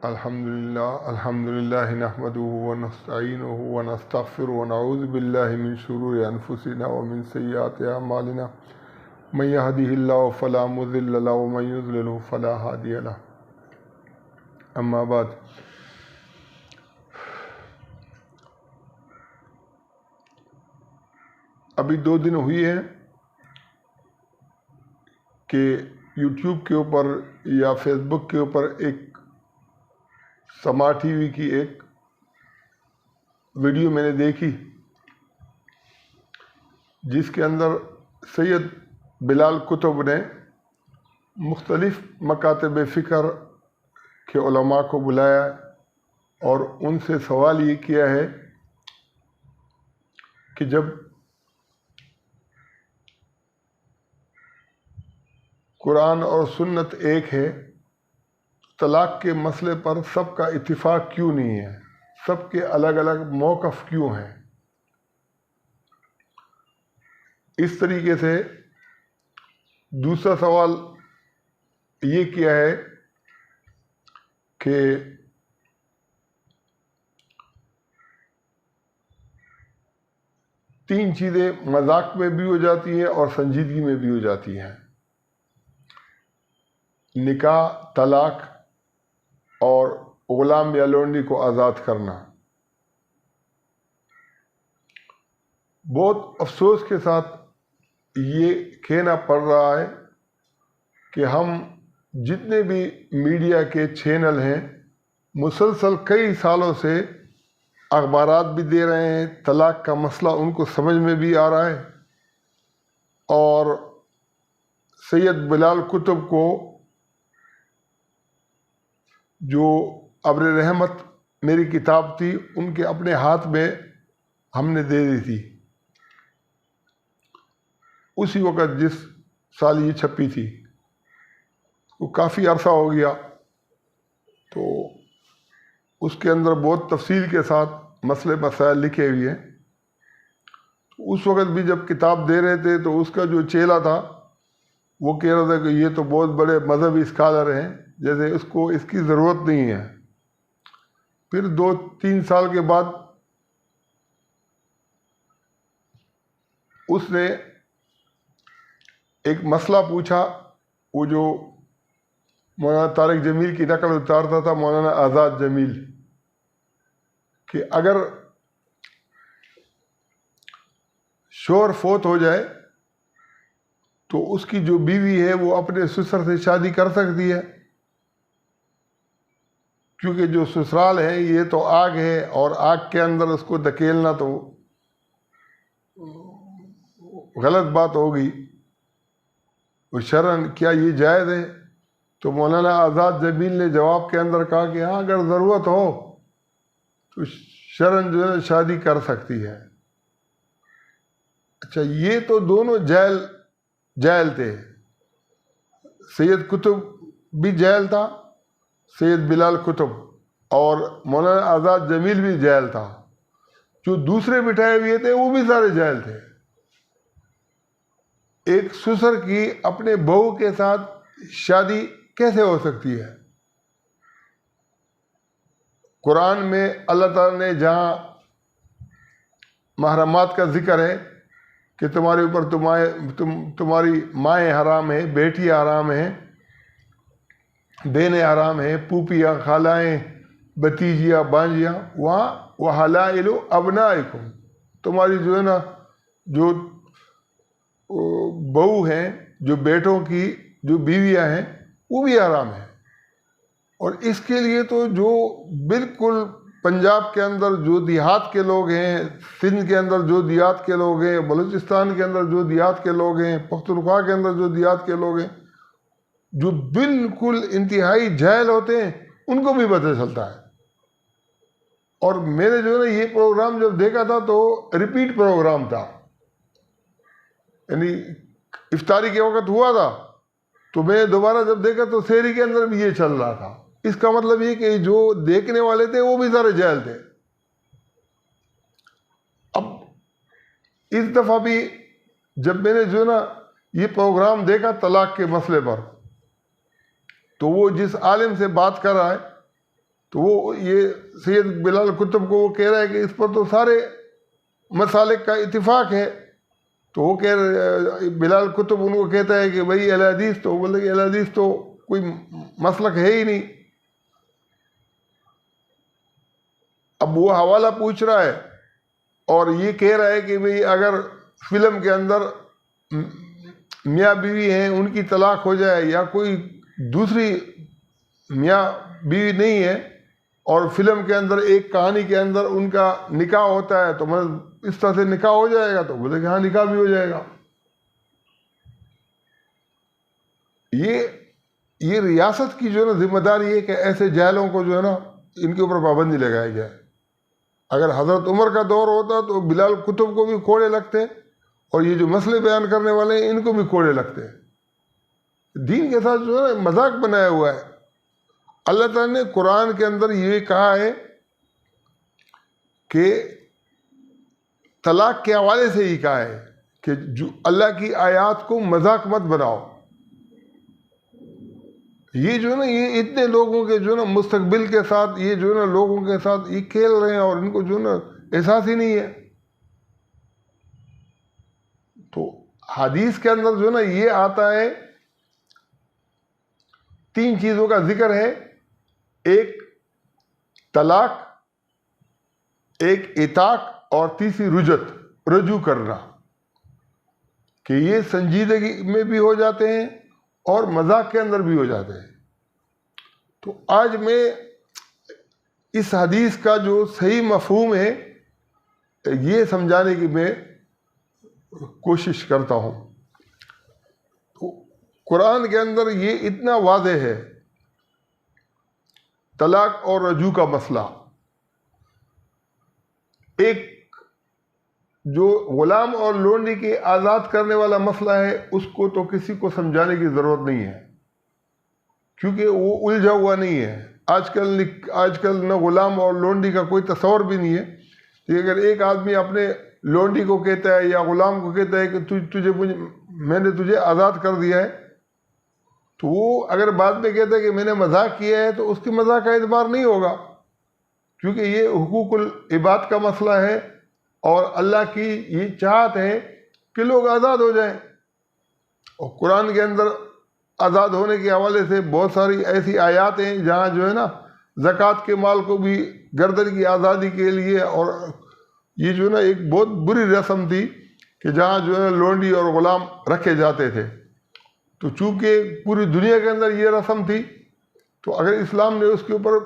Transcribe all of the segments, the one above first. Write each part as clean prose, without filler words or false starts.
الحمدللہ نحمده ونستعینه ونستغفره ونعوذ باللہ من شرور انفسنا ومن سیئات اعمالنا من يهده الله فلا مضل له ومن يضلل فلا هادي له اما بعد ابھی 2 دن ہوئی ہیں کہ یوٹیوب کے اوپر یا فیس بک کے اوپر ایک سما ٹی وی کی ایک ویڈیو میں نے دیکھی جس کے اندر سید بلال کتب نے مختلف مکاتب فکر کے علماء کو بلایا اور ان سے سوال یہ کیا ہے کہ جب قرآن اور سنت ایک ہے، طلاق کے مسئلے پر سب کا اتفاق کیوں نہیں ہے؟ سب کے الگ الگ موقف کیوں ہیں؟ اس طریقے سے دوسرا سوال یہ کیا ہے کہ تین چیزیں مذاق میں بھی ہو جاتی ہیں اور سنجیدگی میں بھی ہو جاتی ہیں: نکاح، طلاق اور غلام یا لونڈی کو آزاد کرنا۔ بہت افسوس کے ساتھ یہ کہنا پڑ رہا ہے کہ ہم جتنے بھی میڈیا کے چینل ہیں مسلسل کئی سالوں سے اخبارات بھی دے رہے ہیں، طلاق کا مسئلہ ان کو سمجھ میں بھی آ رہا ہے، اور سید بلال کتب کو جو ابر رحمت میری کتاب تھی ان کے اپنے ہاتھ میں ہم نے دے دی تھی اسی وقت جس سال یہ چھپی تھی۔ وہ کافی عرصہ ہو گیا، تو اس کے اندر بہت تفصیل کے ساتھ مسئلے مسائل لکھے ہوئے ہیں۔ اس وقت بھی جب کتاب دے رہے تھے تو اس کا جو چیلا تھا وہ کہہ رہا تھا کہ یہ تو بہت بڑے مذہبی اسکالر ہیں، جیسے اس کو اس کی ضرورت نہیں ہے۔ پھر 2-3 سال کے بعد اس نے ایک مسئلہ پوچھا، وہ جو مولانا طارق جمیل کی نقل اتارتا تھا، مولانا آزاد جمیل، کہ اگر شوہر فوت ہو جائے تو اس کی جو بیوی ہے وہ اپنے سسر سے شادی کر سکتی ہے، کیونکہ جو سسرال ہے یہ تو آگ ہے اور آگ کے اندر اس کو دھکیلنا تو غلط بات ہوگی، وہ شرعاً کیا یہ جائز ہے؟ تو مولانا آزاد جمیل نے جواب کے اندر کہا کہ ہاں، اگر ضرورت ہو تو شرعاً جو ہے شادی کر سکتی ہے۔ اچھا، یہ تو دونوں جاہل تھے، سید کتب بھی جاہل تھا، سید بلال کتب، اور مولانا آزاد جمیل بھی جاہل تھا، جو دوسرے بٹھائے ہوئے تھے وہ بھی سارے جاہل تھے۔ ایک سسر کی اپنے بہو کے ساتھ شادی کیسے ہو سکتی ہے؟ قرآن میں اللہ تعالیٰ نے جہاں محرمات کا ذکر ہے کہ تمہارے اوپر تمہاری مائیں حرام ہیں، بیٹیاں حرام ہیں، بہنیں حرام ہیں، پھوپھیاں، خالائیں، بھتیجیاں، بانجیاں، وہاں وحلائل ابنائکم، تمہاری جو ہے نا جو بہو ہیں، جو بیٹوں کی جو بیویاں ہیں وہ بھی حرام ہیں۔ اور اس کے لیے تو جو بالکل پنجاب کے اندر جو دیہات کے لوگ ہیں، سندھ کے اندر جو دیہات کے لوگ ہیں، بلوچستان کے اندر جو دیہات کے لوگ ہیں، پختونخوا کے اندر جو دیہات کے لوگ ہیں، جو بالکل انتہائی جاہل ہوتے ہیں، ان کو بھی پتہ چلتا ہے۔ اور میں نے جو ہے نا یہ پروگرام جب دیکھا تھا تو ریپیٹ پروگرام تھا، یعنی افطاری کے وقت ہوا تھا تو میں نے دوبارہ جب دیکھا تو سحری کے اندر بھی یہ چل رہا تھا۔ اس کا مطلب یہ کہ جو دیکھنے والے تھے وہ بھی سارے جاہل تھے۔ اب اس دفعہ بھی جب میں نے جو ہے نا یہ پروگرام دیکھا طلاق کے مسئلے پر، تو وہ جس عالم سے بات کر رہا ہے تو وہ یہ سید بلال قطب کو وہ کہہ رہا ہے کہ اس پر تو سارے مسالک کا اتفاق ہے. تو وہ کہہ رہے بلال قطب ان کو کہتا ہے کہ بھائی اہل حدیث تو بولے کہ اہل حدیث تو کوئی مسلک ہے ہی نہیں. اب وہ حوالہ پوچھ رہا ہے اور یہ کہہ رہا ہے کہ بھئی اگر فلم کے اندر میاں بیوی ہیں ان کی طلاق ہو جائے یا کوئی دوسری میاں بیوی نہیں ہے اور فلم کے اندر ایک کہانی کے اندر ان کا نکاح ہوتا ہے تو اس طرح سے نکاح ہو جائے گا. تو بولے کہ ہاں نکاح بھی ہو جائے گا. یہ ریاست کی جو ہے نا ذمہ داری ہے کہ ایسے جاہلوں کو جو ہے نا ان کے اوپر پابندی لگائی جائے. اگر حضرت عمر کا دور ہوتا تو بلال قطب کو بھی کوڑے لگتے اور یہ جو مسئلے بیان کرنے والے ہیں ان کو بھی کوڑے لگتے. دین کے ساتھ جو ہے نا مذاق بنایا ہوا ہے. اللہ تعالیٰ نے قرآن کے اندر یہ کہا ہے کہ طلاق کے حوالے سے ہی کہا ہے کہ جو اللہ کی آیات کو مذاق مت بناؤ. یہ جو ہے نا یہ اتنے لوگوں کے جو ہے نا مستقبل کے ساتھ یہ جو ہے نا لوگوں کے ساتھ یہ کھیل رہے ہیں اور ان کو جو ہے نا احساس ہی نہیں ہے. تو حدیث کے اندر جو ہے نا یہ آتا ہے 3 چیزوں کا ذکر ہے. ایک طلاق, ایک عتاق اور تیسری رجوع کرنا, کہ یہ سنجیدگی میں بھی ہو جاتے ہیں اور مذاق کے اندر بھی ہو جاتے ہیں. تو آج میں اس حدیث کا جو صحیح مفہوم ہے یہ سمجھانے کی میں کوشش کرتا ہوں. تو قرآن کے اندر یہ اتنا واضح ہے طلاق اور رجوع کا مسئلہ. ایک جو غلام اور لونڈی کے آزاد کرنے والا مسئلہ ہے اس کو تو کسی کو سمجھانے کی ضرورت نہیں ہے کیونکہ وہ الجھا ہوا نہیں ہے. آج کل نہ غلام اور لونڈی کا کوئی تصور بھی نہیں ہے. کہ اگر ایک آدمی اپنے لونڈی کو کہتا ہے یا غلام کو کہتا ہے کہ میں نے تجھے آزاد کر دیا ہے, تو وہ اگر بعد میں کہتا ہے کہ میں نے مذاق کیا ہے تو اس کی مذاق کا اعتبار نہیں ہوگا, کیونکہ یہ حقوق العباد کا مسئلہ ہے اور اللہ کی یہ چاہت ہے کہ لوگ آزاد ہو جائیں. اور قرآن کے اندر آزاد ہونے کے حوالے سے بہت ساری ایسی آیات ہیں جہاں جو ہے نا زکوٰۃ کے مال کو بھی گردن کی آزادی کے لیے, اور یہ جو ہے نا ایک بہت بری رسم تھی کہ جہاں جو ہے لونڈی اور غلام رکھے جاتے تھے. تو چونکہ پوری دنیا کے اندر یہ رسم تھی تو اگر اسلام نے اس کے اوپر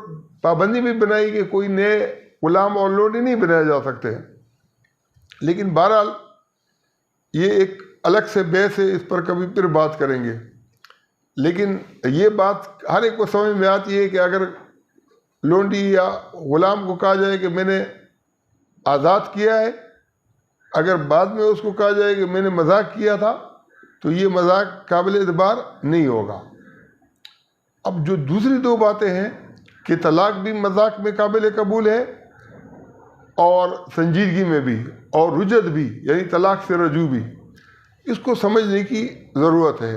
پابندی بھی بنائی کہ کوئی نئے غلام اور لونڈی نہیں بنائے جا سکتے, لیکن بہرحال یہ ایک الگ سے بحث ہے, اس پر کبھی پھر بات کریں گے. لیکن یہ بات ہر ایک کو سمجھ میں آتی ہے کہ اگر لونڈی یا غلام کو کہا جائے کہ میں نے آزاد کیا ہے, اگر بعد میں اس کو کہا جائے کہ میں نے مذاق کیا تھا تو یہ مذاق قابل اعتبار نہیں ہوگا. اب جو دوسری 2 باتیں ہیں کہ طلاق بھی مذاق میں قابل قبول ہے اور سنجیدگی میں بھی, اور رجعت بھی یعنی طلاق سے رجوع بھی, اس کو سمجھنے کی ضرورت ہے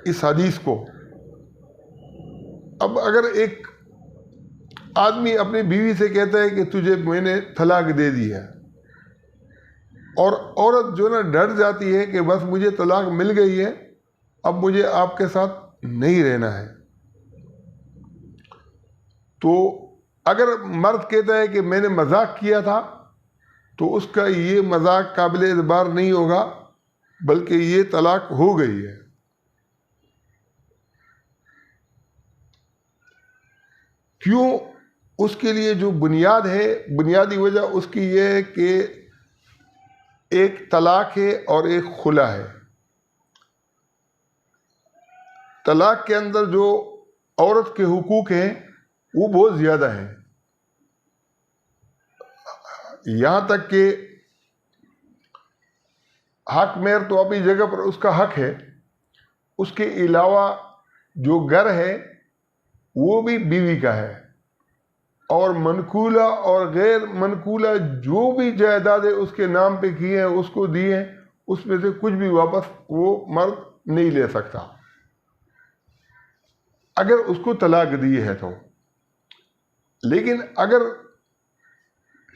اس حدیث کو. اب اگر ایک آدمی اپنی بیوی سے کہتا ہے کہ تجھے میں نے طلاق دے دی ہے, اور عورت جو نا ڈر جاتی ہے کہ بس مجھے طلاق مل گئی ہے, اب مجھے آپ کے ساتھ نہیں رہنا ہے, تو اگر مرد کہتا ہے کہ میں نے مذاق کیا تھا تو اس کا یہ مذاق قابل اعتبار نہیں ہوگا بلکہ یہ طلاق ہو گئی ہے. کیوں؟ اس کے لیے جو بنیاد ہے, بنیادی وجہ اس کی یہ ہے کہ ایک طلاق ہے اور ایک خلا ہے. طلاق کے اندر جو عورت کے حقوق ہیں وہ بہت زیادہ ہیں, یہاں تک کہ حق مہر تو اپنی جگہ پر اس کا حق ہے, اس کے علاوہ جو گھر ہے وہ بھی بیوی کا ہے, اور منقولہ اور غیر منقولہ جو بھی جائیدادیں اس کے نام پہ کی ہیں اس کو دی ہیں, اس میں سے کچھ بھی واپس وہ مرد نہیں لے سکتا اگر اس کو طلاق دی ہے تو. لیکن اگر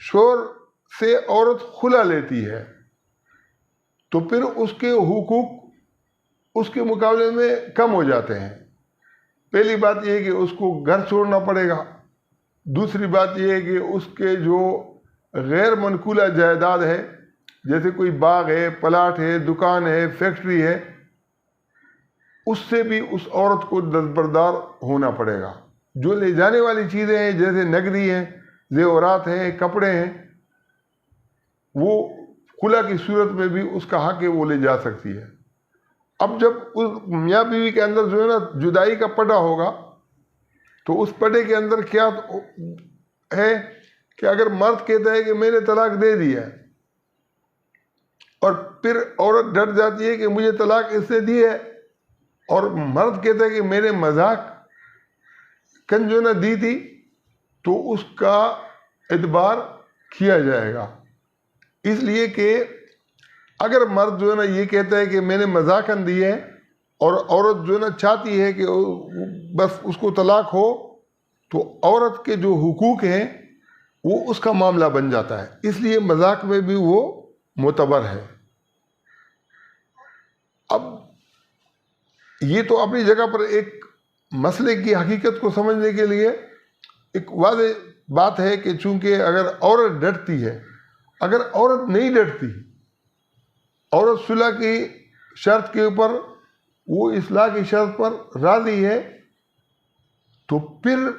شوہر سے عورت خلا لیتی ہے تو پھر اس کے حقوق اس کے مقابلے میں کم ہو جاتے ہیں. پہلی بات یہ ہے کہ اس کو گھر چھوڑنا پڑے گا. دوسری بات یہ ہے کہ اس کے جو غیر منقولہ جائیداد ہے، جیسے کوئی باغ ہے، پلاٹ ہے، دکان ہے، فیکٹری ہے، اس سے بھی اس عورت کو دستبردار ہونا پڑے گا. جو لے جانے والی چیزیں ہیں جیسے نقدی ہیں، زیورات ہیں، کپڑے ہیں، وہ خلا کی صورت میں بھی اس کا حق ہے، وہ لے جا سکتی ہے. اب جب اس میاں بیوی کے اندر جو ہے نا جدائی کا پٹا ہوگا تو اس پٹے کے اندر کیا ہے کہ اگر مرد کہتا ہے کہ میں نے طلاق دے دیا ہے اور پھر عورت ڈٹ جاتی ہے کہ مجھے طلاق اس نے دی ہے، اور مرد کہتا ہے کہ میں نے مذاق کن جو نہ دی تھی، تو اس کا اعتبار کیا جائے گا. اس لیے کہ اگر مرد جو ہے نا یہ کہتا ہے کہ میں نے مذاقن دی ہے اور عورت جو ہے نا چاہتی ہے کہ بس اس کو طلاق ہو، تو عورت کے جو حقوق ہیں وہ اس کا معاملہ بن جاتا ہے. اس لیے مذاق میں بھی وہ معتبر ہے. اب یہ تو اپنی جگہ پر ایک مسئلے کی حقیقت کو سمجھنے کے لیے ایک واضح بات ہے کہ چونکہ اگر عورت ڈٹتی ہے، اگر عورت نہیں ڈٹتی، عورت صلح کی شرط کے اوپر، وہ اصلاح کی شرط پر راضی ہے، تو پھر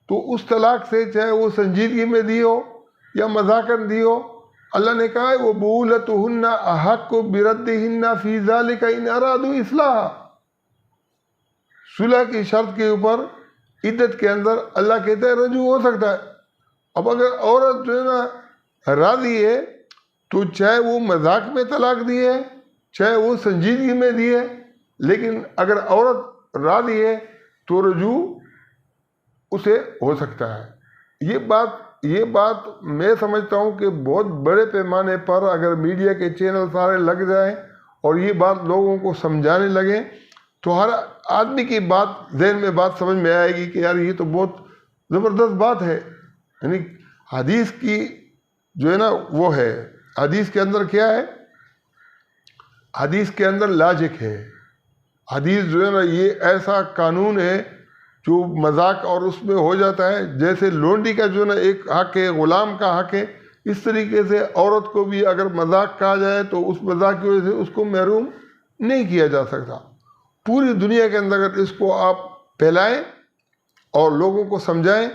تو اس طلاق سے چاہے وہ سنجیدگی میں دی ہو یا مذاقن دی ہو، اللہ نے کہا ہے وہ بولتہن احق بردہن فی ذلک ان ارادوا اصلاحا. صلح کی شرط کے اوپر عدت کے اندر اللہ کہتا ہے رجوع ہو سکتا ہے. اب اگر عورت جو ہے نا راضی ہے تو چاہے وہ مذاق میں طلاق دی ہے، چاہے وہ سنجیدگی میں دی ہے، لیکن اگر عورت راضی ہے تو رجوع اسے ہو سکتا ہے. یہ بات میں سمجھتا ہوں کہ بہت بڑے پیمانے پر اگر میڈیا کے چینل سارے لگ جائیں اور یہ بات لوگوں کو سمجھانے لگیں تو ہر آدمی کی بات ذہن میں بات سمجھ میں آئے گی کہ یار یہ تو بہت زبردست بات ہے. یعنی حدیث کی جو ہے نا وہ ہے، حدیث کے اندر کیا ہے، حدیث کے اندر لاجک ہے. حدیث جو ہے نا یہ ایسا قانون ہے جو مذاق اور اس میں ہو جاتا ہے. جیسے لونڈی کا جو ہے نا ایک حق ہے، غلام کا حق ہے، اس طریقے سے عورت کو بھی اگر مذاق کہا جائے تو اس مذاق کی وجہ سے اس کو محروم نہیں کیا جا سکتا. پوری دنیا کے اندر اگر اس کو آپ پھیلائیں اور لوگوں کو سمجھائیں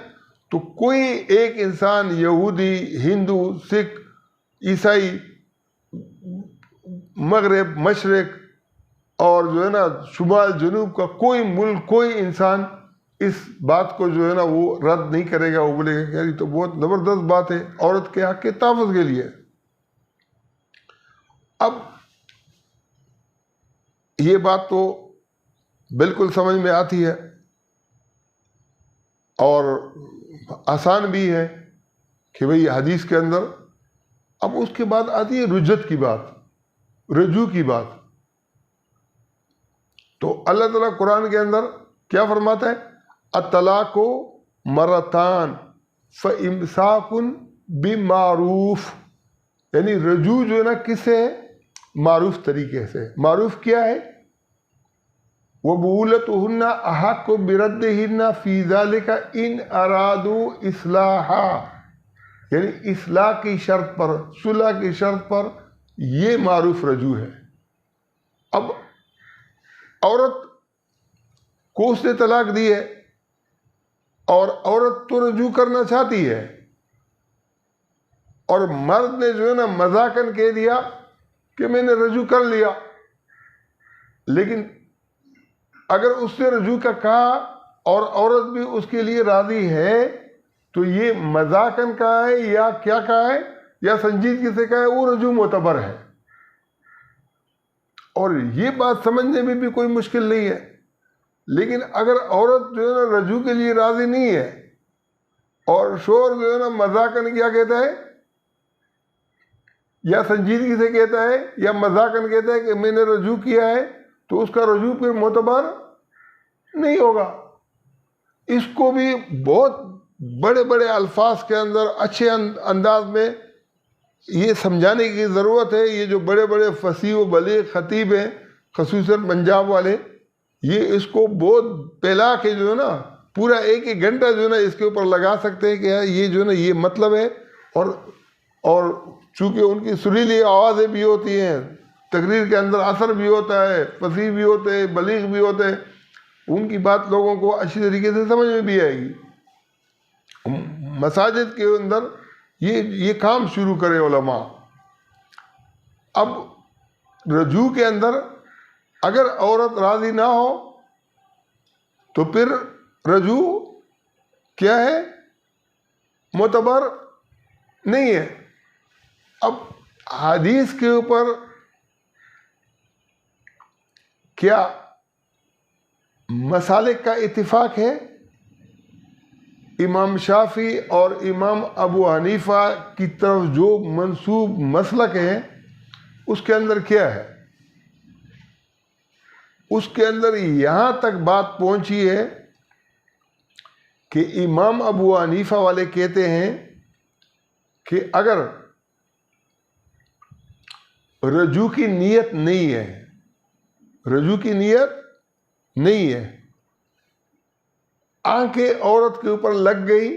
تو کوئی ایک انسان، یہودی، ہندو، سکھ، عیسائی، مغرب، مشرق اور جو ہے نا شمال جنوب کا کوئی ملک، کوئی انسان اس بات کو جو ہے نا وہ رد نہیں کرے گا. وہ بولے گا کہ یار یہ تو بہت زبردست بات ہے عورت کے حق کے تحفظ کے لیے. اب یہ بات تو بالکل سمجھ میں آتی ہے اور آسان بھی ہے کہ بھئی حدیث کے اندر. اب اس کے بعد آتی ہے رجعت کی بات، رجوع کی بات. تو اللہ تعالیٰ قرآن کے اندر کیا فرماتا ہے، الطلاق مرتان فامساک بمعروف. یعنی رجوع جو ہے نا کس سے ہے، معروف طریقے سے. معروف کیا ہے، وَبُعُولَتُهُنَّ أَحَقُّ بِرَدِّهِنَّ فِي ذَلِكَ إِنْ أَرَادُوا إِصْلَاحًا. یعنی اصلاح کی شرط پر، صلح کی شرط پر یہ معروف رجوع ہے. اب عورت کو اس نے طلاق دی ہے اور عورت تو رجوع کرنا چاہتی ہے، اور مرد نے جو ہے نا مذاقن کہہ دیا کہ میں نے رجوع کر لیا. لیکن اگر اس سے رجوع کا کہا اور عورت بھی اس کے لیے راضی ہے تو یہ مذاقن کہا ہے یا کیا کہا ہے یا سنجیدگی سے کہا ہے، وہ رجوع معتبر ہے. اور یہ بات سمجھنے میں بھی کوئی مشکل نہیں ہے. لیکن اگر عورت جو ہے نا رجوع کے لیے راضی نہیں ہے اور شوہر جو ہے نا مذاقن کیا کہتا ہے یا سنجیدگی سے کہتا ہے یا مذاقن کہتا ہے کہ میں نے رجوع کیا ہے، تو اس کا رجوع پھر معتبر نہیں ہوگا. اس کو بھی بہت بڑے بڑے الفاظ کے اندر اچھے انداز میں یہ سمجھانے کی ضرورت ہے. یہ جو بڑے بڑے فصیح و بلیغ خطیب ہیں خصوصاً پنجاب والے, یہ اس کو بہت پھیلا کے جو ہے نا پورا ایک ایک گھنٹہ جو ہے نا اس کے اوپر لگا سکتے ہیں کہ یہ جو ہے نا یہ مطلب ہے. اور چونکہ ان کی سریلی آوازیں بھی ہوتی ہیں, تقریر کے اندر اثر بھی ہوتا ہے, فصیح بھی ہوتے ہیں, بلیغ بھی ہوتے ہیں, ان کی بات لوگوں کو اچھی طریقے سے سمجھ میں بھی آئے گی. مساجد کے اندر یہ کام شروع کرے علماء. اب رجوع کے اندر اگر عورت راضی نہ ہو تو پھر رجوع کیا ہے, معتبر نہیں ہے. اب حدیث کے اوپر کیا مسالک کا اتفاق ہے؟ امام شافعی اور امام ابو حنیفہ کی طرف جو منسوب مسلک ہے اس کے اندر کیا ہے؟ اس کے اندر یہاں تک بات پہنچی ہے کہ امام ابو حنیفہ والے کہتے ہیں کہ اگر رجوع کی نیت نہیں ہے, رجوع کی نیت نہیں ہے, آنکھیں عورت کے اوپر لگ گئی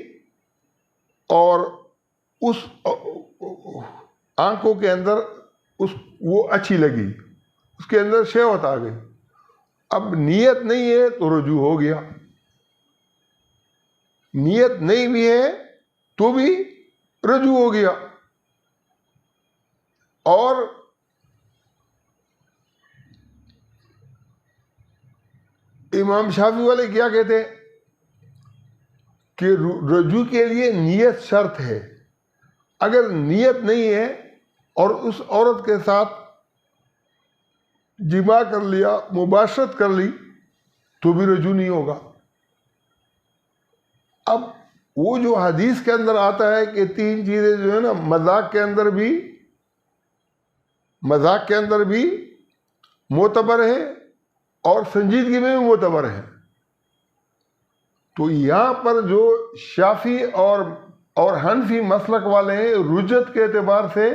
اور اس آنکھوں کے اندر وہ اچھی لگی, اس کے اندر شہوت آ گئی, اب نیت نہیں ہے تو رجوع ہو گیا, نیت نہیں بھی ہے تو بھی رجوع ہو گیا. اور امام شافعی والے کیا کہتے ہیں کہ رجوع کے لیے نیت شرط ہے. اگر نیت نہیں ہے اور اس عورت کے ساتھ جماع کر لیا, مباشرت کر لی, تو بھی رجوع نہیں ہوگا. اب وہ جو حدیث کے اندر آتا ہے کہ 3 چیزیں جو ہے نا مذاق کے اندر بھی معتبر ہے اور سنجیدگی میں بھی معتبر ہے, تو یہاں پر جو شافعی اور حنفی مسلک والے ہیں رجت کے اعتبار سے,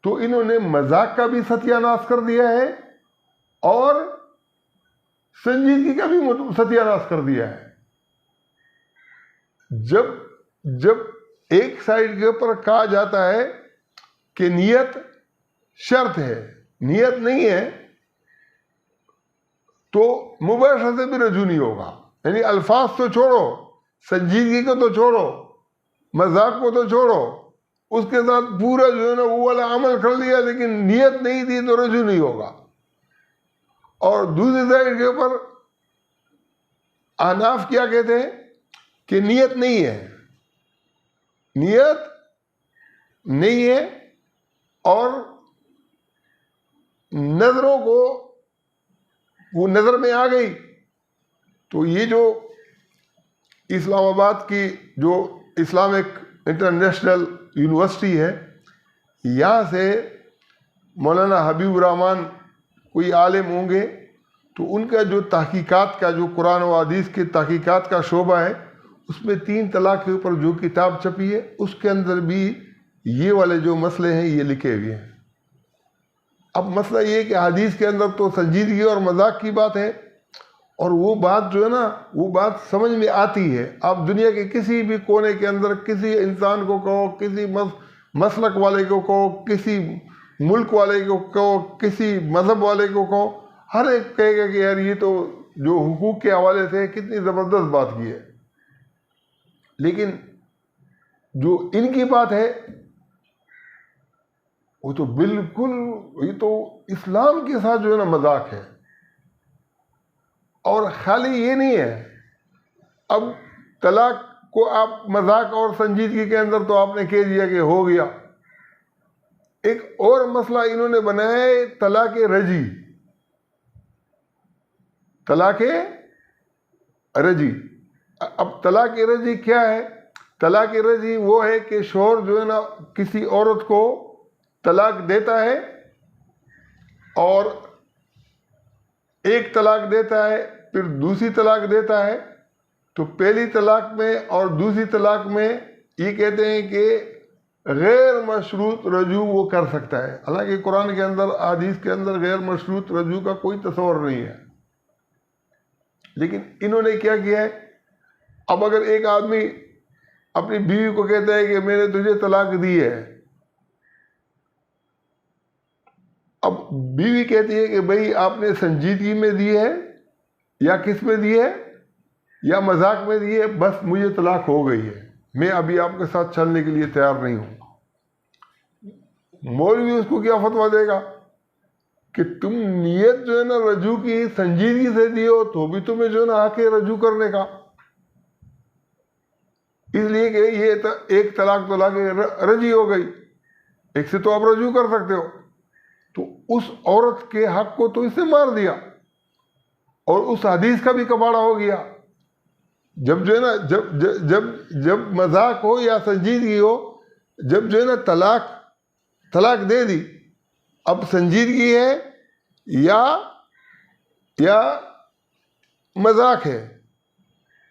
تو انہوں نے مذاق کا بھی ستیہ ناش کر دیا ہے اور سنجیدگی کا بھی ستیہ ناش کر دیا ہے. جب ایک سائڈ کے اوپر کہا جاتا ہے کہ نیت شرط ہے, نیت نہیں ہے تو مباشرت سے بھی رجوع نہیں ہوگا. یعنی الفاظ تو چھوڑو, سنجیدگی کو تو چھوڑو, مذاق کو تو چھوڑو, اس کے ساتھ پورا جو ہے نا وہ والا عمل کر لیا لیکن نیت نہیں تھی تو رجوع نہیں ہوگا. اور دوسری سائڈ کے اوپر احناف کیا کہتے ہیں کہ نیت نہیں ہے, نیت نہیں ہے اور نظروں کو وہ نظر میں آ گئی. تو یہ جو اسلام آباد کی جو اسلامک انٹرنیشنل یونیورسٹی ہے, یہاں سے مولانا حبیب الرحمان کوئی عالم ہوں گے, تو ان کا جو تحقیقات کا جو قرآن و حدیث کی تحقیقات کا شعبہ ہے, اس میں 3 طلاق کے اوپر جو کتاب چھپی ہے اس کے اندر بھی یہ والے جو مسئلے ہیں یہ لکھے ہوئے ہیں. اب مسئلہ یہ کہ حدیث کے اندر تو سنجیدگی اور مذاق کی بات ہے, اور وہ بات جو ہے نا وہ بات سمجھ میں آتی ہے. آپ دنیا کے کسی بھی کونے کے اندر کسی انسان کو کہو, کسی مسلک والے کو کہو, کسی ملک والے کو کہو, کسی مذہب والے کو کہو, ہر ایک کہے گا کہ یار یہ تو جو حقوق کے حوالے سے کتنی زبردست بات کی ہے. لیکن جو ان کی بات ہے وہ تو بالکل, یہ تو اسلام کے ساتھ جو ہے نا مذاق ہے. اور خالی یہ نہیں ہے, اب طلاق کو آپ مذاق اور سنجیدگی کے اندر تو آپ نے کہہ دیا کہ ہو گیا. ایک اور مسئلہ انہوں نے بنایا ہے طلاق رجی. طلاق رجی, اب طلاق رجی کیا ہے؟ طلاق رجی وہ ہے کہ شوہر جو ہے نا کسی عورت کو طلاق دیتا ہے اور ایک طلاق دیتا ہے پھر دوسری طلاق دیتا ہے, تو پہلی طلاق میں اور دوسری طلاق میں یہ کہتے ہیں کہ غیر مشروط رجوع وہ کر سکتا ہے، حالانکہ قرآن کے اندر حدیث کے اندر غیر مشروط رجوع کا کوئی تصور نہیں ہے. لیکن انہوں نے کیا کیا ہے، اب اگر ایک آدمی اپنی بیوی کو کہتا ہے کہ میں نے تجھے طلاق دی ہے، اب بیوی کہتی ہے کہ بھئی آپ نے سنجیدگی میں دی ہے یا کس میں دی ہے یا مذاق میں دی ہے، بس مجھے طلاق ہو گئی ہے، میں ابھی آپ کے ساتھ چلنے کے لیے تیار نہیں ہوں. مولوی اس کو کیا فتویٰ دے گا کہ تم نیت جو ہے نا رجوع کی سنجیدگی سے دی ہو تو بھی تمہیں جو ہے نا حق ہے رجوع کرنے کا، اس لیے کہ یہ ایک طلاق رجی ہو گئی، ایک سے تو آپ رجوع کر سکتے ہو. تو اس عورت کے حق کو تو اس نے مار دیا اور اس حدیث کا بھی کباڑا ہو گیا. جب جو ہے نا جب مذاق ہو یا سنجیدگی ہو، جب جو ہے نا طلاق دے دی، اب سنجیدگی ہے یا مذاق ہے.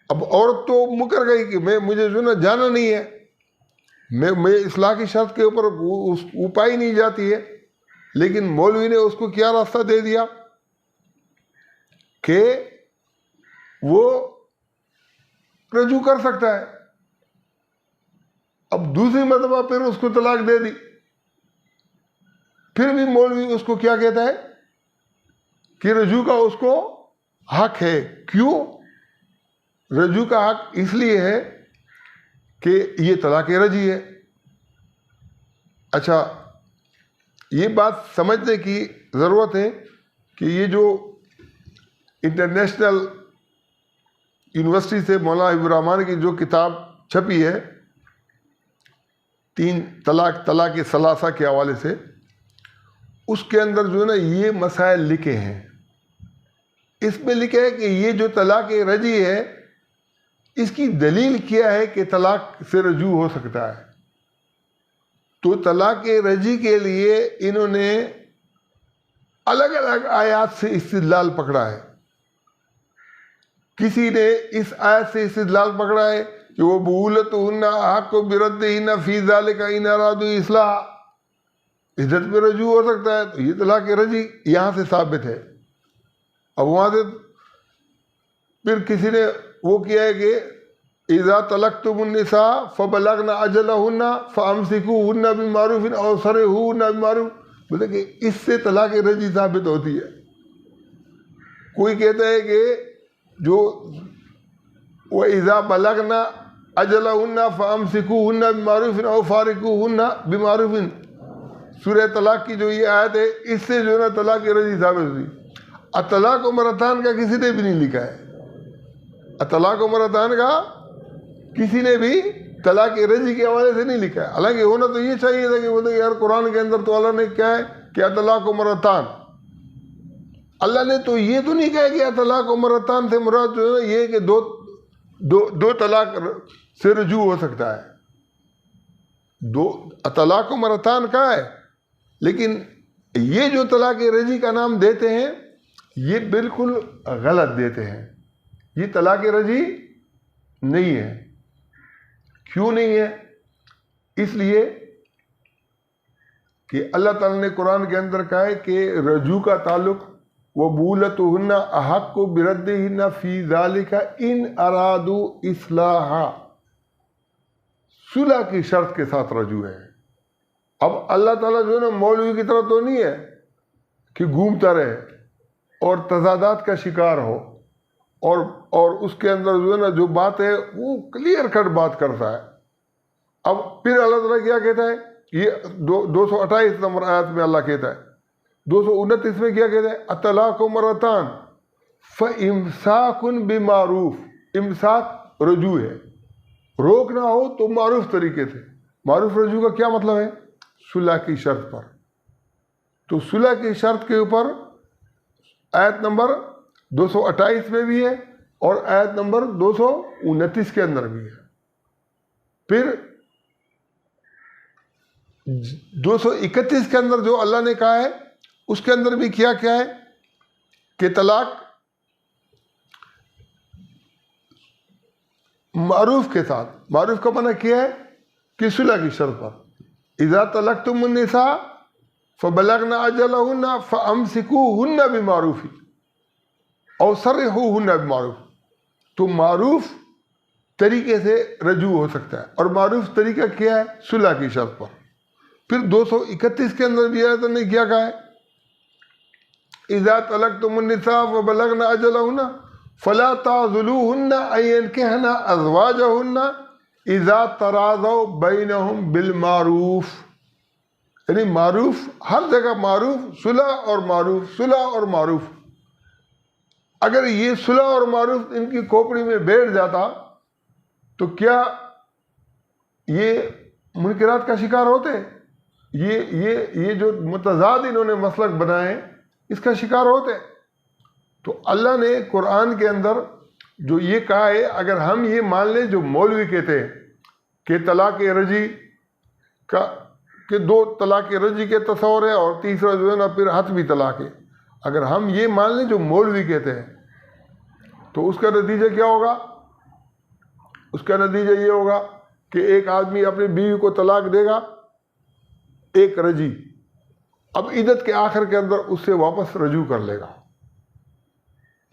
اب عورت تو مکر گئی کہ مجھے جو ہے نا جانا نہیں ہے، میں اصلاح کی شرط کے اوپر وہ پائی نہیں جاتی ہے. لیکن مولوی نے اس کو کیا راستہ دے دیا کہ وہ رجوع کر سکتا ہے. اب دوسری مرتبہ پھر اس کو طلاق دے دی، پھر بھی مولوی اس کو کیا کہتا ہے کہ رجوع کا اس کو حق ہے. کیوں رجوع کا حق؟ اس لیے ہے کہ یہ طلاق رجعی ہے. اچھا، یہ بات سمجھنے کی ضرورت ہے کہ یہ جو انٹرنیشنل یونیورسٹی سے مولانا حبیب الرحمان کی جو کتاب چھپی ہے 3 طلاق ثلاثہ کے حوالے سے، اس کے اندر جو ہے نا یہ مسائل لکھے ہیں. اس میں لکھا ہے کہ یہ جو طلاق رجعی ہے اس کی دلیل کیا ہے کہ طلاق سے رجوع ہو سکتا ہے. تو طلاق رجعی کے لیے انہوں نے الگ الگ آیات سے استدلال پکڑا ہے. کسی نے اس آیت سے استدلال پکڑا ہے کہ وہ بولتہن حق بردہن فی ذلک ان ارادوا اصلاح، عدت پہ رجوع ہو سکتا ہے، تو یہ طلاق رجعی یہاں سے ثابت ہے. اب وہاں سے پھر کسی نے وہ کیا ہے کہ اذا طلقتم النساء فبلغن اجلہن فامسکوہن بمعروف او سرحوہن بمعروف، بولے کہ اس سے طلاق رجعی ثابت ہوتی ہے. کوئی کہتا ہے کہ جو وَإِذَا بَلَغْنَا أَجَلَهُنَّ فَأَمْسِكُوهُنَّ بِمَعْرُوفٍ أَوْ فَارِقُوهُنَّ بِمَعْرُوفٍ، سورہ طلاق کی جو یہ آیت ہے اس سے جو ہے نا طلاق رجعی ثابت ہوئی. الطلاق مرتان کا کسی نے بھی نہیں لکھا ہے. الطلاق مرتان کا کسی نے بھی طلاق رجعی کے حوالے سے نہیں لکھا ہے. حالانکہ ہونا تو یہ چاہیے تھا کہ بولتے یار قرآن کے اندر تو اللہ نے کیا ہے کہ الطلاق مرتان، اللہ نے تو یہ تو نہیں کہا کہ طلاق مرتان سے مراد جو ہے یہ کہ دو طلاق سے رجوع ہو سکتا ہے. طلاق مرتان کا ہے، لیکن یہ جو طلاق رجعی کا نام دیتے ہیں یہ بالکل غلط دیتے ہیں. یہ طلاق رجعی نہیں ہے. کیوں نہیں ہے؟ اس لیے کہ اللہ تعالیٰ نے قرآن کے اندر کہا ہے کہ رجوع کا تعلق وَبُولَتُهُنَّ أَحَقُّ بِرَدِّهِنَّ فِي ذَلِكَ إِنْ أَرَادُوا إِصْلَاحًا، صلح کی شرط کے ساتھ رجوع ہے. اب اللہ تعالیٰ جو ہے نا مولوی کی طرح تو نہیں ہے کہ گھومتا رہے اور تضادات کا شکار ہو اور اس کے اندر جو ہے نا جو بات ہے وہ کلیئر کٹ بات کرتا ہے. اب پھر اللہ تعالیٰ کیا کہتا ہے، یہ 228 نمبر آیت میں اللہ کہتا ہے، 229 میں کیا کہتا ہے، الطلاق مرتان فامساک بمعروف، امساک رجوع ہے، روکنا ہو تو معروف طریقے سے. معروف رجوع کا کیا مطلب ہے؟ صلح کی شرط پر. تو صلح کی شرط کے اوپر آیت نمبر 228 میں بھی ہے اور آیت نمبر 229 کے اندر بھی ہے. پھر 231 کے اندر جو اللہ نے کہا ہے اس کے اندر بھی کیا ہے کہ طلاق معروف کے ساتھ. معروف کا معنی کیا ہے کہ صلح کی شرط پر. اذا طلقتم النساء فبلغن اجلهن فامسكوهن بمعروف او سرحوهن بمعروف. تو معروف طریقے سے رجوع ہو سکتا ہے, اور معروف طریقہ کیا ہے؟ صلح کی شرط پر. پھر 231 کے اندر بھی آیت نے کیا کہا ہے؟ اذا طلقتم النساء فبلغن اجلهن فلا تعضلوهن ان ينكحن ازواجهن اذا تراضوا بینہم بالمعروف. یعنی معروف ہر جگہ معروف, صلح اور معروف, صلح اور معروف. اگر یہ صلح اور معروف ان کی کھوپڑی میں بیٹھ جاتا تو کیا یہ منکرات کا شکار ہوتے؟ یہ جو متضاد انہوں نے مسلک بنائے اس کا شکار ہوتے. تو اللہ نے قرآن کے اندر جو یہ کہا ہے, اگر ہم یہ مان لیں جو مولوی کہتے ہیں کہ طلاق رجعی کا کہ 2 طلاق رجعی کے تصور ہے اور تیسرا جو ہے نا پھر حتمی طلاق ہے, اگر ہم یہ مان لیں جو مولوی کہتے ہیں تو اس کا نتیجہ کیا ہوگا؟ اس کا نتیجہ یہ ہوگا کہ ایک آدمی اپنی بیوی کو طلاق دے گا ایک رجعی, اب عدت کے آخر کے اندر اس سے واپس رجوع کر لے گا,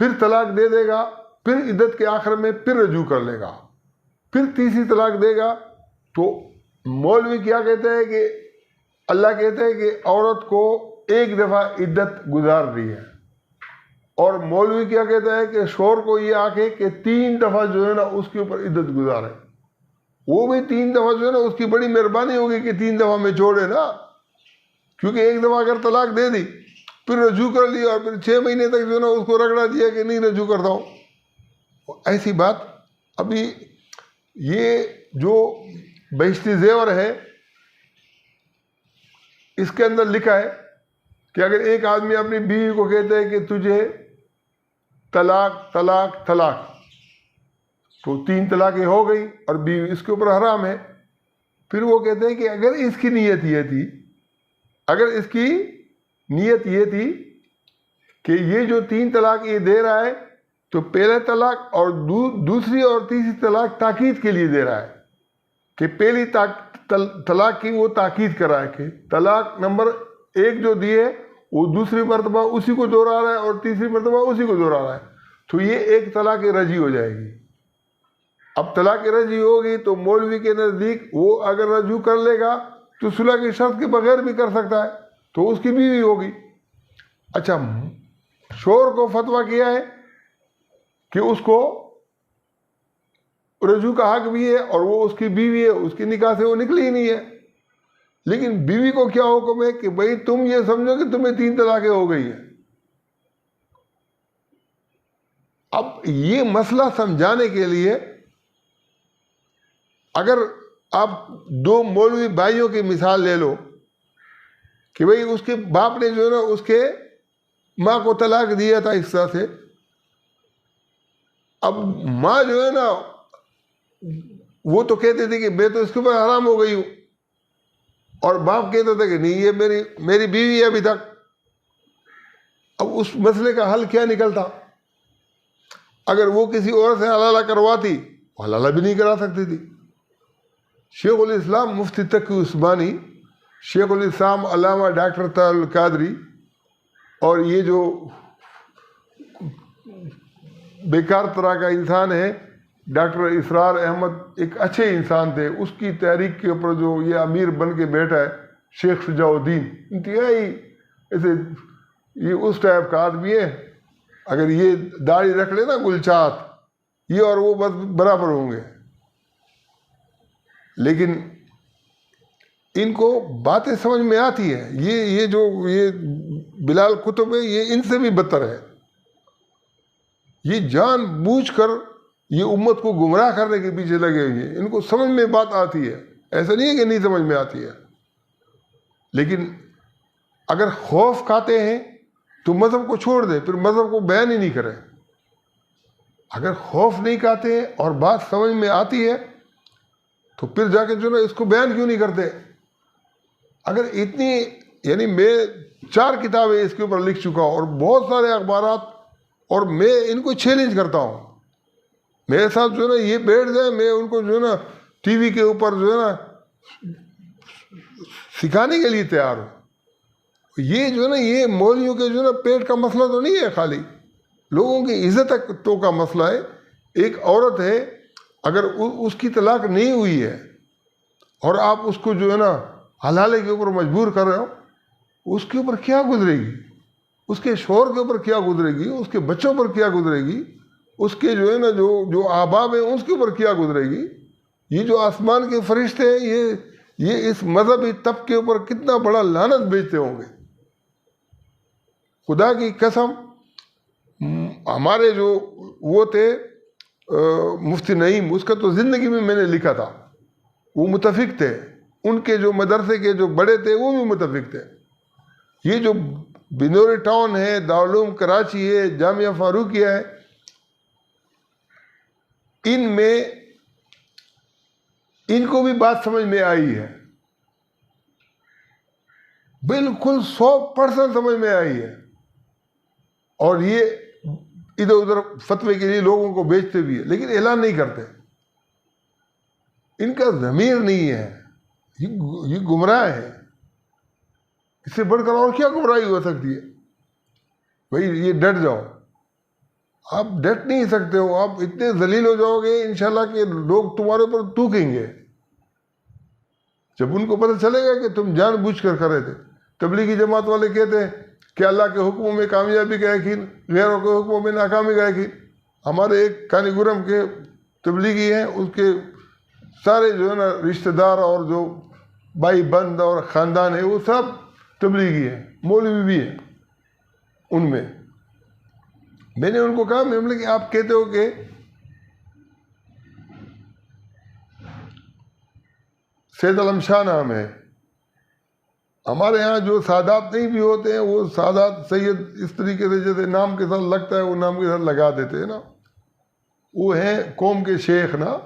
پھر طلاق دے دے گا, پھر عدت کے آخر میں پھر رجوع کر لے گا, پھر تیسری طلاق دے گا. تو مولوی کیا کہتے ہیں کہ اللہ کہتے ہیں کہ عورت کو ایک دفعہ عدت گزار دی ہے, اور مولوی کیا کہتا ہے کہ شوہر کو یہ آکے کہ 3 دفعہ جو ہے نا اس کے اوپر عدت گزارے. وہ بھی 3 دفعہ جو ہے نا اس کی بڑی مہربانی ہوگی کہ 3 دفعہ میں چھوڑے نا, کیونکہ ایک دفعہ اگر طلاق دے دی پھر رجوع کر لیا اور پھر 6 مہینے تک جو ہے نا اس کو رگڑا دیا کہ نہیں رجوع کرتا ہوں. ایسی بات ابھی یہ جو بہشتی زیور ہے اس کے اندر لکھا ہے کہ اگر ایک آدمی اپنی بیوی کو کہتا ہے کہ تجھے طلاق طلاق طلاق, تو 3 طلاقیں ہو گئی اور بیوی اس کے اوپر حرام ہے. پھر وہ کہتے ہیں کہ اگر اس کی نیت یہ تھی, اگر اس کی نیت یہ تھی کہ یہ جو 3 طلاق یہ دے رہا ہے تو پہلے طلاق اور دوسری اور تیسری طلاق تاکید کے لیے دے رہا ہے, کہ پہلی طلاق کی وہ تاکید کر رہا ہے کہ طلاق نمبر 1 جو دی ہے وہ دوسری مرتبہ اسی کو دوہرا رہا ہے اور تیسری مرتبہ اسی کو دوہرا رہا ہے, تو یہ ایک طلاق رجعی ہو جائے گی. اب طلاق رجعی ہوگی تو مولوی کے نزدیک وہ اگر رجوع کر لے گا تو صلح کی شرط کے بغیر بھی کر سکتا ہے, تو اس کی بیوی ہوگی. اچھا, شوہر کو فتویٰ کیا ہے کہ اس کو رجوع کا حق بھی ہے اور وہ اس کی بیوی ہے, اس کی نکاح سے وہ نکلی ہی نہیں ہے. لیکن بیوی کو کیا حکم ہے کہ بھئی تم یہ سمجھو کہ تمہیں 3 طلاقیں ہو گئی ہیں. اب یہ مسئلہ سمجھانے کے لیے اگر آپ 2 مولوی بھائیوں کی مثال لے لو کہ بھئی اس کے باپ نے جو ہے نا اس کے ماں کو طلاق دیا تھا اس طرح سے, اب ماں جو ہے نا وہ تو کہتے تھے کہ میں تو اس کے اوپر حرام ہو گئی ہوں, اور باپ کہتا تھا کہ نہیں یہ میری بیوی ہے ابھی تک. اب اس مسئلے کا حل کیا نکلتا؟ اگر وہ کسی اور سے حلالہ کرواتی, حلالہ بھی نہیں کرا سکتی تھی. شیخ الاسلام مفتی تقی عثمانی, شیخ الاسلام علامہ ڈاکٹر طاہر القادری, اور یہ جو بیکار طرح کا انسان ہے ڈاکٹر اسرار احمد, ایک اچھے انسان تھے, اس کی تحریک کے اوپر جو یہ امیر بن کے بیٹھا ہے شیخ شجاع الدین, انتہائی ایسے یہ اس ٹائپ کا آدمی ہے. اگر یہ داڑھی رکھ لے نا گلچات, یہ اور وہ بس برابر ہوں گے. لیکن ان کو باتیں سمجھ میں آتی ہے. یہ جو یہ بلال کتب ہے یہ ان سے بھی بدتر ہے. یہ جان بوجھ کر یہ امت کو گمراہ کرنے کے پیچھے لگے ہوئے ہیں. ان کو سمجھ میں بات آتی ہے, ایسا نہیں ہے کہ نہیں سمجھ میں آتی ہے. لیکن اگر خوف کھاتے ہیں تو مذہب کو چھوڑ دیں, پھر مذہب کو بیان ہی نہیں کریں. اگر خوف نہیں کھاتے اور بات سمجھ میں آتی ہے تو پھر جا کے جو نا اس کو بیان کیوں نہیں کرتے؟ اگر اتنی, یعنی میں 4 کتابیں اس کے اوپر لکھ چکا ہوں اور بہت سارے اخبارات, اور میں ان کو چیلنج کرتا ہوں میرے ساتھ جو ہے نا یہ بیٹھ جائے، میں ان کو جو ہے نا ٹی وی کے اوپر جو ہے نا سکھانے کے لیے تیار ہوں. یہ جو ہے نا یہ مولویوں کے جو ہے نا پیٹ کا مسئلہ تو نہیں ہے، خالی لوگوں کی عزت تو کا مسئلہ ہے. ایک عورت ہے، اگر اس کی طلاق نہیں ہوئی ہے اور آپ اس کو جو ہے نا حلالے کے اوپر مجبور کر رہے ہو، اس کے اوپر کیا گزرے گی؟ اس کے شوہر کے اوپر کیا گزرے گی؟ اس کے بچوں پر کیا گزرے گی؟ اس کے جو ہے نا جو احباب ہیں اس کے اوپر کیا گزرے گی؟ یہ جو آسمان کے فرشتے ہیں یہ اس مذہبی طبقے کے اوپر کتنا بڑا لعنت بھیجتے ہوں گے. خدا کی قسم، ہمارے جو وہ تھے مفتی نعیم، اس کا تو زندگی میں میں نے لکھا تھا، وہ متفق تھے. ان کے جو مدرسے کے جو بڑے تھے وہ بھی متفق تھے. یہ جو بنوری ٹاؤن ہے، دارالعلوم کراچی ہے، جامعہ فاروقیہ ہے، ان میں ان کو بھی بات سمجھ میں آئی ہے، بالکل 100% سمجھ میں آئی ہے. اور یہ ادھر ادھر فتوے کے لیے لوگوں کو بیچتے بھی ہے، لیکن اعلان نہیں کرتے. ان کا ضمیر نہیں ہے، یہ گمراہ ہے. اس سے بڑھ کر اور کیا گمراہی ہو سکتی ہے؟ بھائی یہ ڈٹ جاؤ، آپ ڈٹ نہیں سکتے ہو. آپ اتنے ذلیل ہو جاؤ گے انشاءاللہ کہ لوگ تمہارے اوپر تھوکیں گے. جب ان کو پتہ چلے گا کہ تم جان بوجھ کر رہے تھے. تبلیغی جماعت والے کہتے ہیں کہ اللہ کے حکموں میں کامیابی کا یقین، غیروں کے حکموں میں ناکامی کا یقین. ہمارے ایک کانی گرم کے تبلیغی ہیں، اس کے سارے جو ہے نا رشتہ دار اور جو بھائی بند اور خاندان ہے وہ سب تبلیغی ہیں، مولوی بھی ہیں. ان میں نے ان کو کہا، میں نے کہ آپ کہتے ہو کہ سید علم شاہ نام ہے، ہمارے ہاں جو سادات نہیں بھی ہوتے ہیں وہ سادات سید اس طریقے سے جیسے نام کے ساتھ لگتا ہے وہ نام کے ساتھ لگا دیتے ہیں نا، وہ ہیں قوم کے شیخ نا.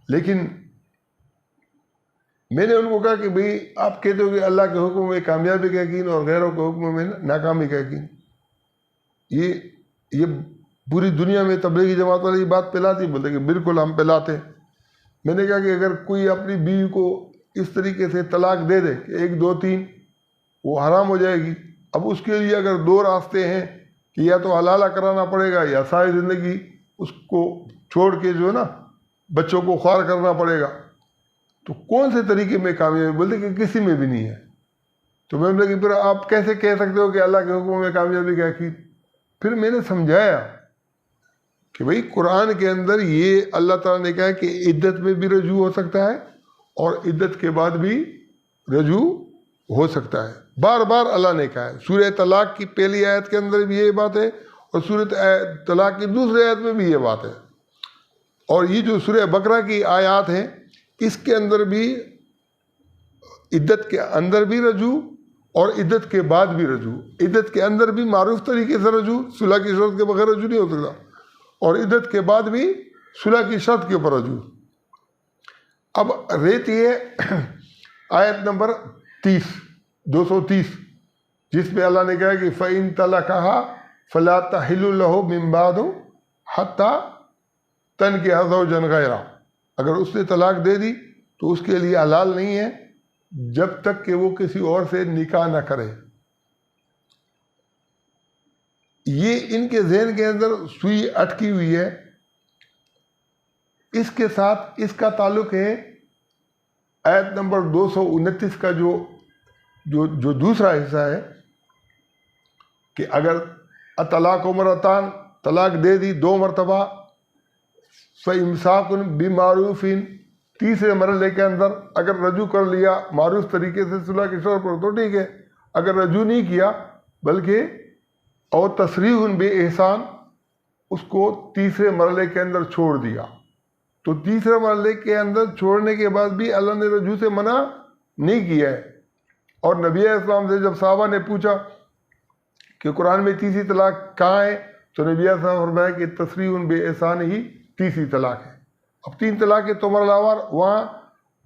لیکن میں نے ان کو کہا کہ بھئی آپ کہتے ہو کہ اللہ کے حکم میں کامیابی کا یقین اور غیروں کے حکم میں ناکامی کا یقین. یہ پوری دنیا میں تبلیغی جماعت والے یہ بات پھیلاتی؟ بولتے کہ بالکل ہم پھیلاتے. میں نے کہا کہ اگر کوئی اپنی بیوی کو اس طریقے سے طلاق دے دے کہ 1 2 3 وہ حرام ہو جائے گی. اب اس کے لیے اگر 2 راستے ہیں کہ یا تو حلالہ کرانا پڑے گا یا ساری زندگی اس کو چھوڑ کے جو ہے نا بچوں کو خوار کرنا پڑے گا، تو کون سے طریقے میں کامیابی؟ بولتے کہ کسی میں بھی نہیں ہے. تو میں نے کہ پھر آپ کیسے کہہ سکتے ہو کہ اللہ کے حکم میں کامیابی کا یقین؟ پھر میں نے سمجھایا کہ بھئی قرآن کے اندر یہ اللہ تعالیٰ نے کہا کہ عدت میں بھی رجوع ہو سکتا ہے اور عدت کے بعد بھی رجوع ہو سکتا ہے. بار بار اللہ نے کہا ہے. سورہ طلاق کی پہلی آیت کے اندر بھی یہ بات ہے اور سورہ طلاق کی دوسری آیت میں بھی یہ بات ہے. اور یہ جو سورہ بقرہ کی آیات ہیں اس کے اندر بھی عدت کے اندر بھی رجوع اور عدت کے بعد بھی رجوع. عدت کے اندر بھی معروف طریقے سے رجوع، صلح کی شرط کے بغیر رجوع نہیں ہو سکتا، اور عدت کے بعد بھی صلح کی شرط کے اوپر رجوع. اب رہتی ہے آیت نمبر 230 جس میں اللہ نے کہا کہ فَإِن طَلَقَهَا فَلَا تَحِلُّ لَهُ مِن بَعْدُ حَتَّى تَنكِحَ زَوْجًا غَيْرَهُ. اگر اس نے طلاق دے دی تو اس کے لیے حلال نہیں ہے جب تک کہ وہ کسی اور سے نکاح نہ کرے. یہ ان کے ذہن کے اندر سوئی اٹکی ہوئی ہے. اس کے ساتھ اس کا تعلق ہے آیت نمبر 229 کا جو دوسرا حصہ ہے کہ اگر اطلاق مرتان طلاق دے دی 2 مرتبہ، فَإِمْسَاكٌ بِمَعْرُوفٍ تیسرے مرحلے کے اندر اگر رجوع کر لیا معروف طریقے سے صلح کی شرط پر تو ٹھیک ہے. اگر رجوع نہیں کیا بلکہ اور تصریح بِإِحْسَان اس کو تیسرے مرحلے کے اندر چھوڑ دیا، تو تیسرے مرحلے کے اندر چھوڑنے کے بعد بھی اللہ نے رجوع سے منع نہیں کیا ہے. اور نبی علیہ السلام سے جب صحابہ نے پوچھا کہ قرآن میں تیسری طلاق کہاں ہے تو نبی علیہ السلام نے فرمایا کہ تصریح بِإِحْسَان ہی تیسری طلاق ہے. اب 3 طلاق تو مرحلہ وہاں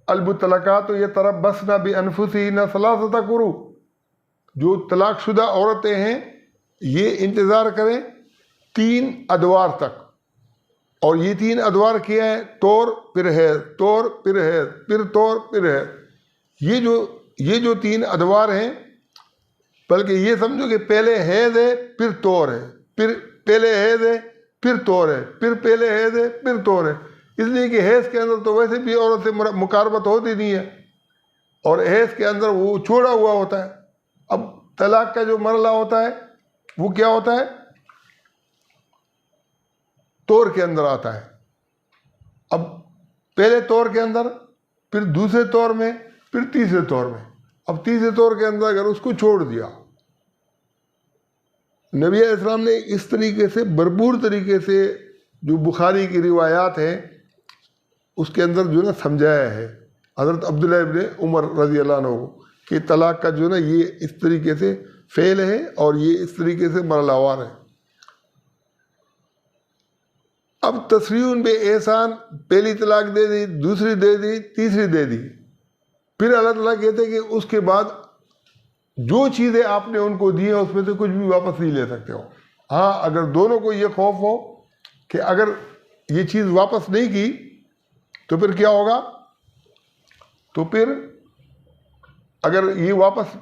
المطلقات یتربصن بانفسہن ثلاثۃ قروء، جو طلاق شدہ عورتیں ہیں یہ انتظار کریں 3 ادوار تک. اور یہ 3 ادوار کیا ہے؟ طور پھر حیض، طور پھر حیض، پھر طور پھر حیض. یہ جو 3 ادوار ہیں، بلکہ یہ سمجھو کہ پہلے حیض ہے پھر طور ہے، پھر پہلے حیض ہے پھر طور ہے، پھر پہلے حیض ہے پھر طور ہے. اس لیے کہ حیض کے اندر تو ویسے بھی عورت سے مقاربت ہوتی نہیں ہے، اور حیض کے اندر وہ چھوڑا ہوا ہوتا ہے. اب طلاق کا جو مرحلہ ہوتا ہے وہ کیا ہوتا ہے؟ طور کے اندر آتا ہے. اب پہلے طور کے اندر، پھر دوسرے طور میں، پھر تیسرے طور میں. اب تیسرے طور کے اندر اگر اس کو چھوڑ دیا، نبی علیہ السلام نے اس طریقے سے بھرپور طریقے سے جو بخاری کی روایات ہیں اس کے اندر جو ہے نا سمجھایا ہے حضرت عبداللہ ابن عمر رضی اللہ عنہ کو کہ طلاق کا جو ہے نا یہ اس طریقے سے فعل ہے اور یہ اس طریقے سے مرحلہ وار ہے. اب تسریح بے احسان، پہلی طلاق دے دی، دوسری دے دی، تیسری دے دی، پھر اللہ تعالیٰ کہتے ہیں کہ اس کے بعد جو چیزیں آپ نے ان کو دی ہیں اس میں سے کچھ بھی واپس نہیں لے سکتے ہو. ہاں اگر دونوں کو یہ خوف ہو کہ اگر یہ چیز واپس نہیں کی تو پھر کیا ہوگا، تو پھر اگر یہ واپس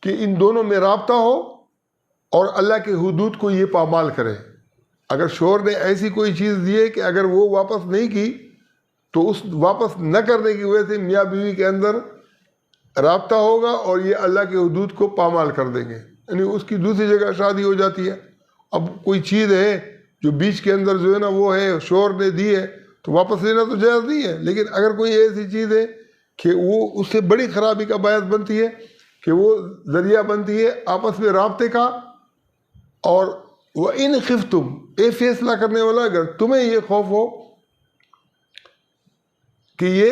کہ ان دونوں میں رابطہ ہو اور اللہ کے حدود کو یہ پامال کرے. اگر شوہر نے ایسی کوئی چیز دی ہے کہ اگر وہ واپس نہیں کی تو اس واپس نہ کرنے کی وجہ سے میاں بیوی کے اندر رابطہ ہوگا اور یہ اللہ کے حدود کو پامال کر دیں گے، یعنی اس کی دوسری جگہ شادی ہو جاتی ہے. اب کوئی چیز ہے جو بیچ کے اندر جو ہے نا وہ ہے شوہر نے دی ہے تو واپس لینا تو جائز نہیں ہے، لیکن اگر کوئی ایسی چیز ہے کہ وہ اس سے بڑی خرابی کا باعث بنتی ہے کہ وہ ذریعہ بنتی ہے آپس میں رابطے کا، اور وَإِنْ خِفْتُمْ، اے فیصلہ کرنے والا اگر تمہیں یہ خوف ہو کہ یہ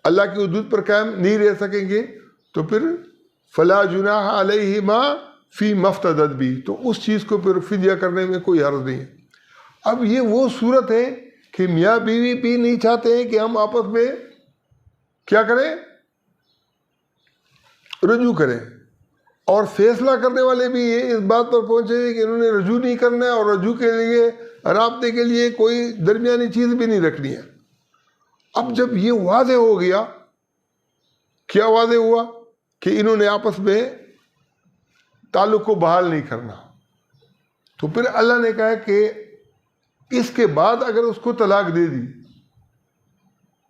اللہ کی حدود پر قائم نہیں رہ سکیں گے تو پھر فَلَا جُنَاحَ عَلَيْهِمَا فِي مَفْتَدَتْ بِهِ، تو اس چیز کو پھر فدیہ کرنے میں کوئی حرج نہیں ہے. اب یہ وہ صورت ہے کہ میاں بیوی بھی نہیں چاہتے ہیں کہ ہم آپس میں کیا کریں، رجوع کریں، اور فیصلہ کرنے والے بھی یہ اس بات پر پہنچے کہ انہوں نے رجوع نہیں کرنا ہے اور رجوع کے لیے رابطے کے لیے کوئی درمیانی چیز بھی نہیں رکھنی ہے. اب جب یہ واضح ہو گیا، کیا واضح ہوا کہ انہوں نے آپس میں تعلق کو بحال نہیں کرنا، تو پھر اللہ نے کہا کہ اس کے بعد اگر اس کو طلاق دے دی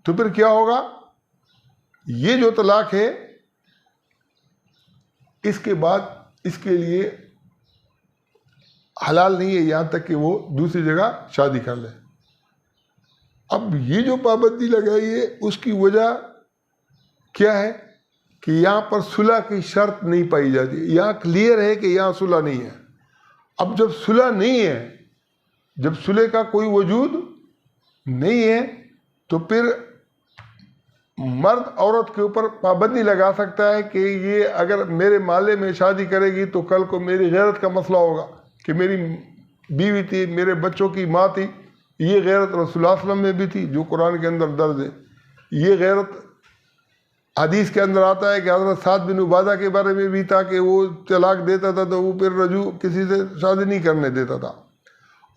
تو پھر کیا ہوگا، یہ جو طلاق ہے اس کے بعد اس کے لیے حلال نہیں ہے یہاں تک کہ وہ دوسری جگہ شادی کر لے. اب یہ جو پابندی لگائی ہے اس کی وجہ کیا ہے کہ یہاں پر صلح کی شرط نہیں پائی جاتی. یہاں کلیئر ہے کہ یہاں صلح نہیں ہے. اب جب صلح نہیں ہے، جب صلح کا کوئی وجود نہیں ہے تو پھر مرد عورت کے اوپر پابندی لگا سکتا ہے کہ یہ اگر میرے محلے میں شادی کرے گی تو کل کو میری غیرت کا مسئلہ ہوگا کہ میری بیوی تھی، میرے بچوں کی ماں تھی. یہ غیرت رسول اللہ صلی اللہ علیہ وسلم میں بھی تھی جو قرآن کے اندر درج ہے. یہ غیرت حدیث کے اندر آتا ہے کہ حضرت سعد بن عبادہ کے بارے میں بھی تھا کہ وہ طلاق دیتا تھا تو وہ پھر رجوع کسی سے شادی نہیں کرنے دیتا تھا.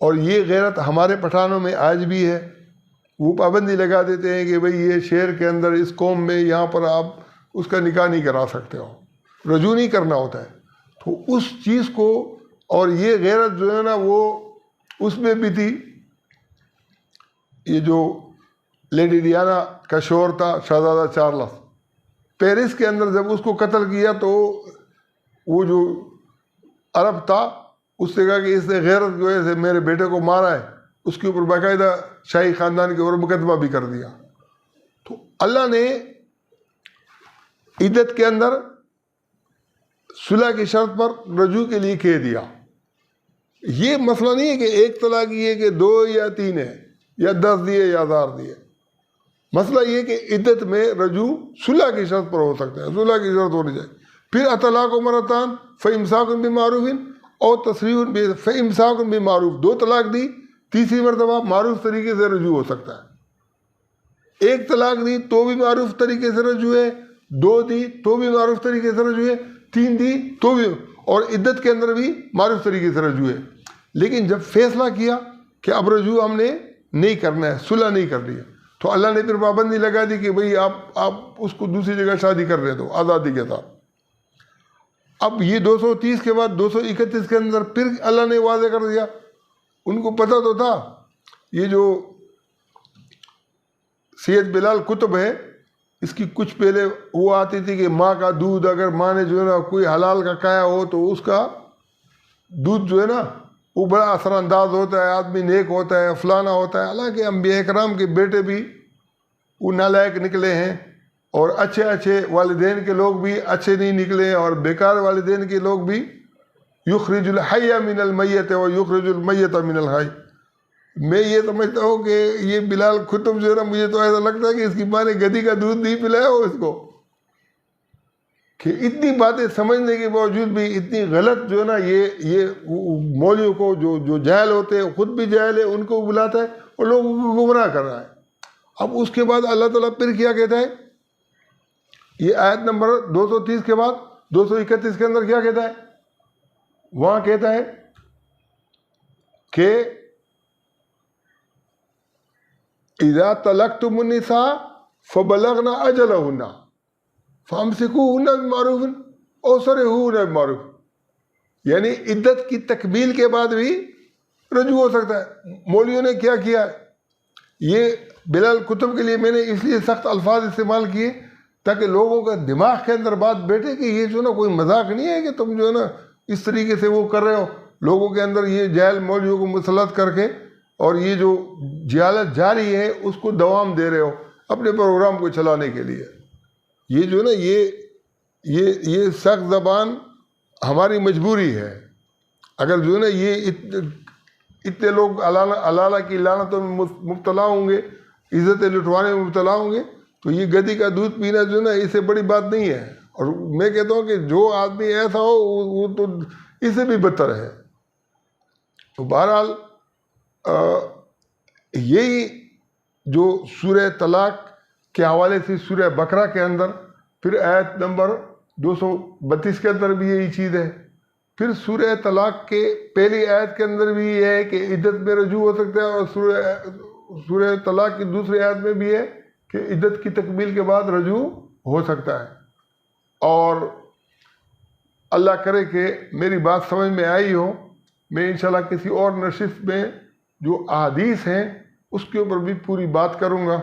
اور یہ غیرت ہمارے پٹھانوں میں آج بھی ہے. وہ پابندی لگا دیتے ہیں کہ بھئی یہ شہر کے اندر اس قوم میں یہاں پر آپ اس کا نکاح نہیں کرا سکتے ہو، رجوع نہیں کرنا ہوتا ہے. تو اس چیز کو، اور یہ غیرت جو ہے نا وہ اس میں بھی تھی. یہ جو لیڈی ڈیانا کا شوہر تھا شہزادہ چارلس، پیرس کے اندر جب اس کو قتل کیا تو وہ جو عرب تھا اس نے کہا کہ اس نے غیرت کی وجہ سے میرے بیٹے کو مارا ہے. اس کے اوپر باقاعدہ شاہی خاندان کے اوپر مقدمہ بھی کر دیا. تو اللہ نے عدت کے اندر صلح کی شرط پر رجوع کے لیے کہہ دیا. یہ مسئلہ نہیں ہے کہ ایک طلاق یہ کہ 2 یا 3 ہے یا 10 دیے یا 1000 دیے. مسئلہ یہ کہ عدت میں رجوع صلح کی شرط پر ہو سکتا ہے، صلح کی شرط ہونی چاہیے. پھر اطلاق و مرتان فامساک بمعروف اور تسریح فامساک بمعروف، 2 طلاق دی، تیسری مرتبہ معروف طریقے سے رجوع ہو سکتا ہے. 1 طلاق دی تو بھی معروف طریقے سے رجوع ہے، 2 دی تو بھی معروف طریقے سے رجوع ہے، 3 دی تو بھی، اور عدت کے اندر بھی معروف طریقے سے رجوع ہے. لیکن جب فیصلہ کیا کہ اب رجوع ہم نے نہیں کرنا ہے, صلح نہیں کرنی ہے, تو اللہ نے پھر پابندی لگا دی کہ بھئی آپ اس کو دوسری جگہ شادی کرنے دو آزادی کے ساتھ. اب یہ 230 کے بعد 231 کے اندر پھر اللہ نے واضح کر دیا. ان کو پتہ تو تھا, یہ جو سید بلال کتب ہے اس کی کچھ پہلے وہ آتی تھی کہ ماں کا دودھ, اگر ماں نے جو ہے نا کوئی حلال کا کھایا ہو تو اس کا دودھ جو ہے نا وہ بڑا اثر انداز ہوتا ہے, آدمی نیک ہوتا ہے, فلانا ہوتا ہے. حالانکہ انبیاء اکرام کے بیٹے بھی وہ نالائق نکلے ہیں, اور اچھے والدین کے لوگ بھی اچھے نہیں نکلے, اور بیکار والدین کے لوگ بھی یخرج الحی من المیت و یخرج المیت من الحی. میں یہ سمجھتا ہوں کہ یہ بلال کتب جو ہے نا, مجھے تو ایسا لگتا ہے کہ اس کی ماں نے گدھی کا دودھ نہیں پلایا ہو اس کو, کہ اتنی باتیں سمجھنے کے باوجود بھی اتنی غلط جو ہے نا یہ مولویوں کو جو جاہل ہوتے ہیں, خود بھی جاہل ہے, ان کو بلاتا ہے اور لوگوں کو گمراہ کر رہا ہے. اب اس کے بعد اللہ تعالیٰ پھر کیا کہتا ہے, یہ آیت نمبر 230 کے بعد 231 کے اندر کیا کہتا ہے, وہاں کہتا ہے کہ اذا طلقتم النساء فبلغن اجلهن فامسكوهن بمعروف او سرحوهن بمعروف. یعنی عدت کی تکمیل کے بعد بھی رجوع ہو سکتا ہے. مولویوں نے کیا کیا ہے, یہ بلال کتب کے لیے میں نے اس لیے سخت الفاظ استعمال کیے تاکہ لوگوں کا دماغ کے اندر بات بیٹھے کہ یہ جو نا کوئی مذاق نہیں ہے کہ تم جو ہے نا اس طریقے سے وہ کر رہے ہو, لوگوں کے اندر یہ جاہل مولویوں کو مسلط کر کے اور یہ جو جہالت جاری ہے اس کو دوام دے رہے ہو اپنے پروگرام کو چلانے کے لیے. یہ جو نا یہ سخت زبان ہماری مجبوری ہے. اگر جو ہے نا یہ اتنے لوگ علالہ کی لعنتوں میں مبتلا ہوں گے, عزتیں لٹوانے میں مبتلا ہوں گے, تو یہ گدھی کا دودھ پینا جو ہے نا اس سے بڑی بات نہیں ہے. اور میں کہتا ہوں کہ جو آدمی ایسا ہو وہ تو اس سے بھی بدتر ہے. تو بہرحال یہی جو سورہ طلاق کے حوالے سے سورہ بقرہ کے اندر, پھر آیت نمبر 232 کے اندر بھی یہی چیز ہے. پھر سورہ طلاق کے پہلی آیت کے اندر بھی یہ ہے کہ عدت میں رجوع ہو سکتا ہے, اور سورہ طلاق کی دوسری آیت میں بھی ہے کہ عدت کی تکمیل کے بعد رجوع ہو سکتا ہے. اور اللہ کرے کہ میری بات سمجھ میں آئی ہو. میں انشاءاللہ کسی اور نشست میں جو احادیث ہیں اس کے اوپر بھی پوری بات کروں گا.